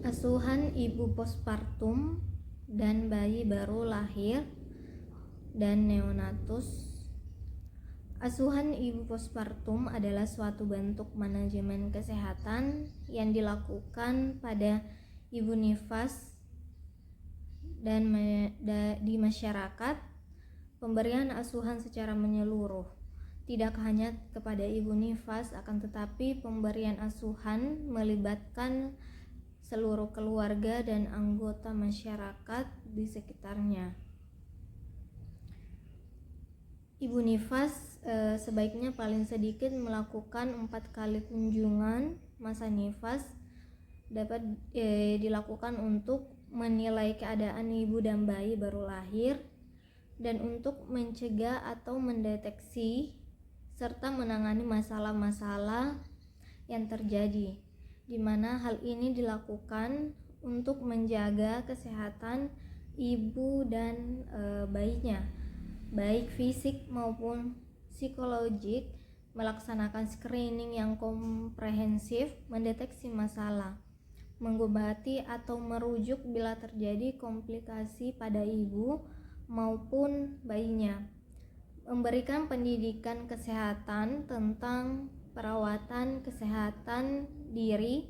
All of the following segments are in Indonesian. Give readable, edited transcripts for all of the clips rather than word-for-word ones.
Asuhan ibu postpartum dan bayi baru lahir dan neonatus. Asuhan ibu postpartum adalah suatu bentuk manajemen kesehatan yang dilakukan pada ibu nifas dan di masyarakat. Pemberian asuhan secara menyeluruh tidak hanya kepada ibu nifas, akan tetapi pemberian asuhan melibatkan seluruh keluarga dan anggota masyarakat di sekitarnya. Ibu nifas sebaiknya paling sedikit melakukan 4 kali kunjungan masa nifas dapat dilakukan untuk menilai keadaan ibu dan bayi baru lahir dan untuk mencegah atau mendeteksi serta menangani masalah-masalah yang terjadi, di mana hal ini dilakukan untuk menjaga kesehatan ibu dan bayinya, baik fisik maupun psikologik, melaksanakan screening yang komprehensif, mendeteksi masalah, mengobati atau merujuk bila terjadi komplikasi pada ibu maupun bayinya, memberikan pendidikan kesehatan tentang perawatan kesehatan diri,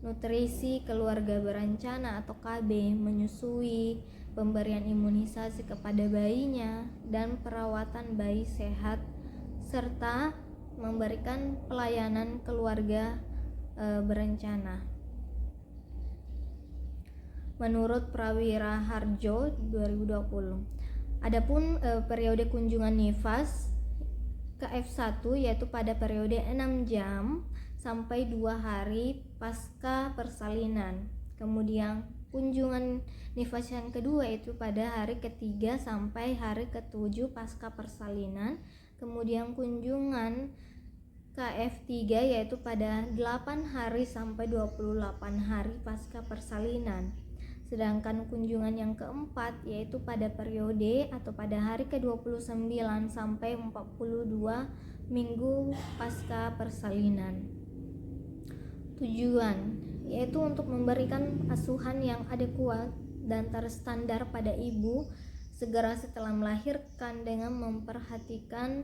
nutrisi keluarga berencana atau KB, menyusui, pemberian imunisasi kepada bayinya, dan perawatan bayi sehat, serta memberikan pelayanan keluarga berencana. Menurut Prawira Harjo 2020. Adapun periode kunjungan nifas ke F1 yaitu pada periode 6 jam sampai 2 hari pasca persalinan. Kemudian kunjungan nifas yang kedua itu pada hari ketiga sampai hari ke-7 pasca persalinan. Kemudian kunjungan KF3 yaitu pada 8 hari sampai 28 hari pasca persalinan. Sedangkan kunjungan yang keempat yaitu pada periode atau pada hari ke-29 sampai 42 minggu pasca persalinan. Tujuan yaitu untuk memberikan asuhan yang adekuat dan terstandar pada ibu segera setelah melahirkan dengan memperhatikan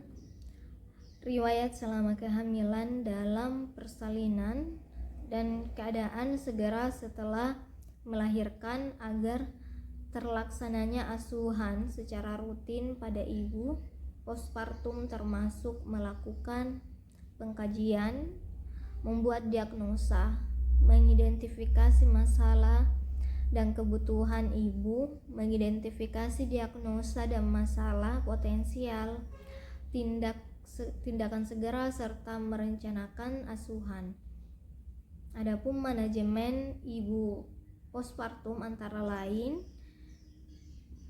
riwayat selama kehamilan dalam persalinan dan keadaan segera setelah melahirkan agar terlaksananya asuhan secara rutin pada ibu postpartum, termasuk melakukan pengkajian, membuat diagnosa, mengidentifikasi masalah dan kebutuhan ibu, mengidentifikasi diagnosa dan masalah potensial, tindakan segera, serta merencanakan asuhan. Adapun manajemen ibu postpartum antara lain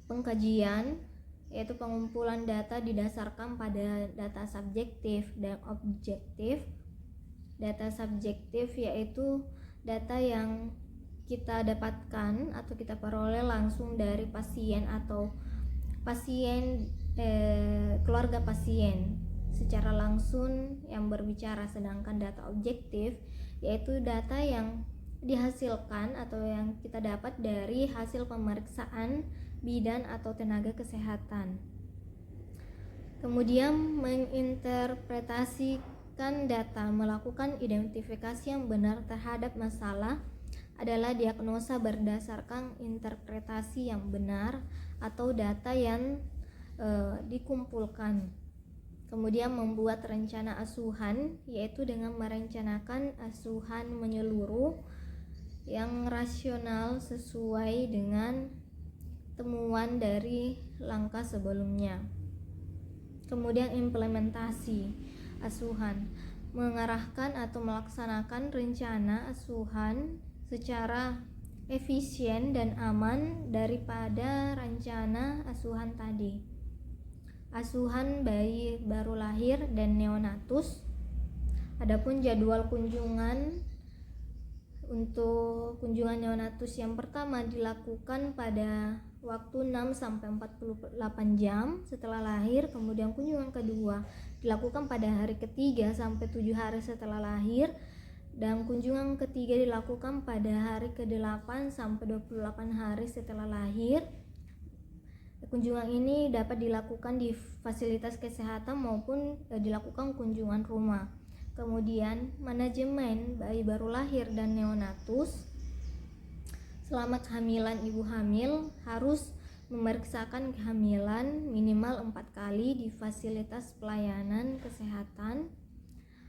pengkajian, yaitu pengumpulan data didasarkan pada data subjektif dan objektif. Data subjektif yaitu data yang kita dapatkan atau kita peroleh langsung dari pasien atau keluarga pasien secara langsung yang berbicara, sedangkan data objektif yaitu data yang dihasilkan atau yang kita dapat dari hasil pemeriksaan bidan atau tenaga kesehatan. Kemudian menginterpretasikan data, melakukan identifikasi yang benar terhadap masalah adalah diagnosa berdasarkan interpretasi yang benar atau data yang dikumpulkan. Kemudian membuat rencana asuhan, yaitu dengan merencanakan asuhan menyeluruh yang rasional sesuai dengan temuan dari langkah sebelumnya. Kemudian implementasi asuhan, mengarahkan atau melaksanakan rencana asuhan secara efisien dan aman daripada rencana asuhan tadi. Asuhan bayi baru lahir dan neonatus. Adapun jadwal kunjungan untuk kunjungan neonatus yang pertama dilakukan pada waktu 6 sampai 48 jam setelah lahir. Kemudian kunjungan kedua dilakukan pada hari ketiga sampai 7 hari setelah lahir, Dan kunjungan ketiga dilakukan pada hari ke-8 sampai 28 hari setelah lahir. Kunjungan ini dapat dilakukan di fasilitas kesehatan maupun dilakukan kunjungan rumah. Kemudian manajemen bayi baru lahir dan neonatus. Selama kehamilan, ibu hamil harus memeriksakan kehamilan minimal 4 kali di fasilitas pelayanan kesehatan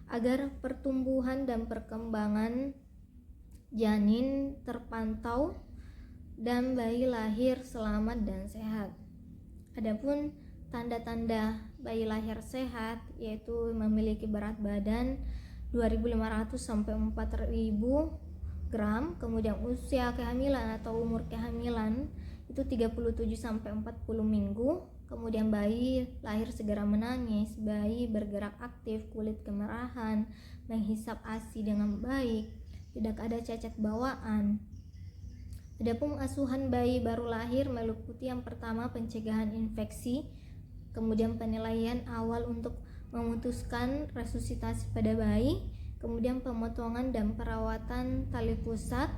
agar pertumbuhan dan perkembangan janin terpantau dan bayi lahir selamat dan sehat. Adapun tanda-tanda bayi lahir sehat yaitu memiliki berat badan 2.500 sampai 4.000 gram, kemudian usia kehamilan atau umur kehamilan itu 37 sampai 40 minggu. Kemudian bayi lahir segera menangis, bayi bergerak aktif, kulit kemerahan, menghisap ASI dengan baik, tidak ada cacat bawaan. Adapun asuhan bayi baru lahir meliputi yang pertama pencegahan infeksi, kemudian penilaian awal untuk memutuskan resusitasi pada bayi, kemudian pemotongan dan perawatan tali pusat,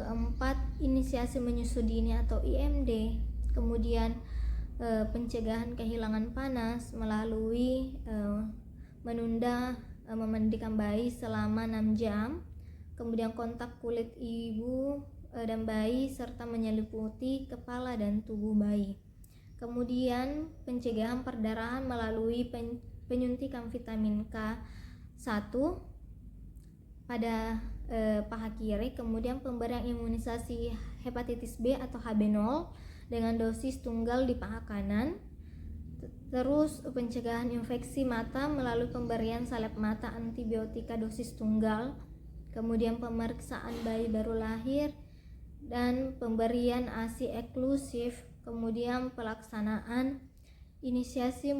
keempat inisiasi menyusui dini atau IMD, kemudian pencegahan kehilangan panas melalui menunda memandikan bayi selama 6 jam, kemudian kontak kulit ibu dan bayi serta menyelimuti kepala dan tubuh bayi. Kemudian pencegahan perdarahan melalui penyuntikan vitamin K1 pada paha kiri, kemudian pemberian imunisasi hepatitis B atau HB0 dengan dosis tunggal di paha kanan. Terus pencegahan infeksi mata melalui pemberian salep mata antibiotika dosis tunggal, kemudian pemeriksaan bayi baru lahir dan pemberian ASI eksklusif, kemudian pelaksanaan inisiasi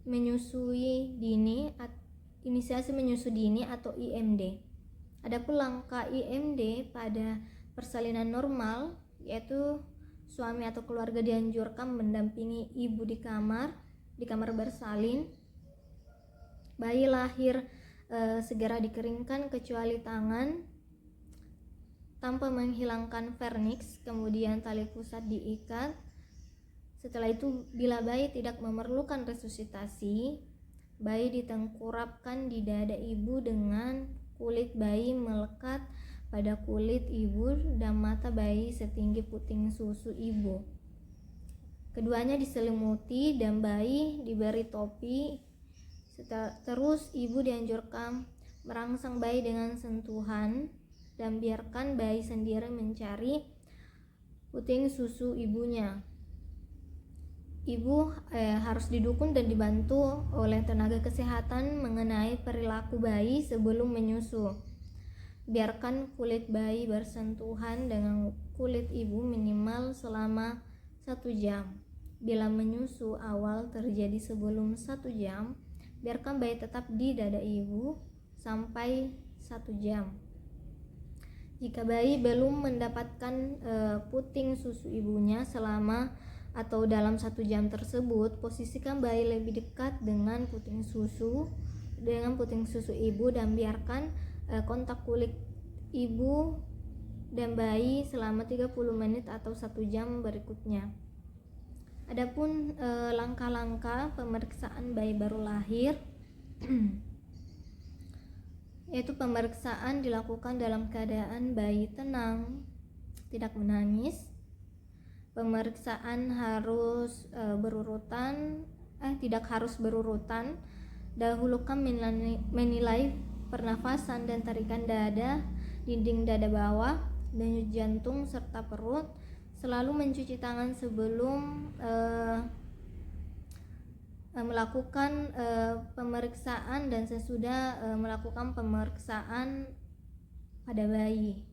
menyusui dini atau IMD. Adapun langkah IMD pada persalinan normal yaitu suami atau keluarga dianjurkan mendampingi ibu di kamar bersalin. Bayi lahir segera dikeringkan kecuali tangan tanpa menghilangkan vernix, kemudian tali pusat diikat. Setelah itu bila bayi tidak memerlukan resusitasi, bayi ditengkurapkan di dada ibu dengan kulit bayi melekat pada kulit ibu dan mata bayi setinggi puting susu ibu. Keduanya diselimuti dan bayi diberi topi. Terus ibu dianjurkan merangsang bayi dengan sentuhan dan biarkan bayi sendiri mencari puting susu ibunya. Ibu harus didukung dan dibantu oleh tenaga kesehatan mengenai perilaku bayi sebelum menyusu. Biarkan kulit bayi bersentuhan dengan kulit ibu minimal selama 1 jam. Bila menyusu awal terjadi sebelum 1 jam, biarkan bayi tetap di dada ibu sampai 1 jam. Jika bayi belum mendapatkan puting susu ibunya selama atau dalam 1 jam tersebut, posisikan bayi lebih dekat dengan puting susu ibu dan biarkan kontak kulit ibu dan bayi selama 30 menit atau 1 jam berikutnya. Adapun langkah-langkah pemeriksaan bayi baru lahir yaitu pemeriksaan dilakukan dalam keadaan bayi tenang, tidak menangis. Pemeriksaan harus tidak harus berurutan. Dahulukan menilai pernafasan dan tarikan dada, dinding dada bawah, denyut jantung serta perut. Selalu mencuci tangan sebelum melakukan pemeriksaan dan sesudah melakukan pemeriksaan pada bayi.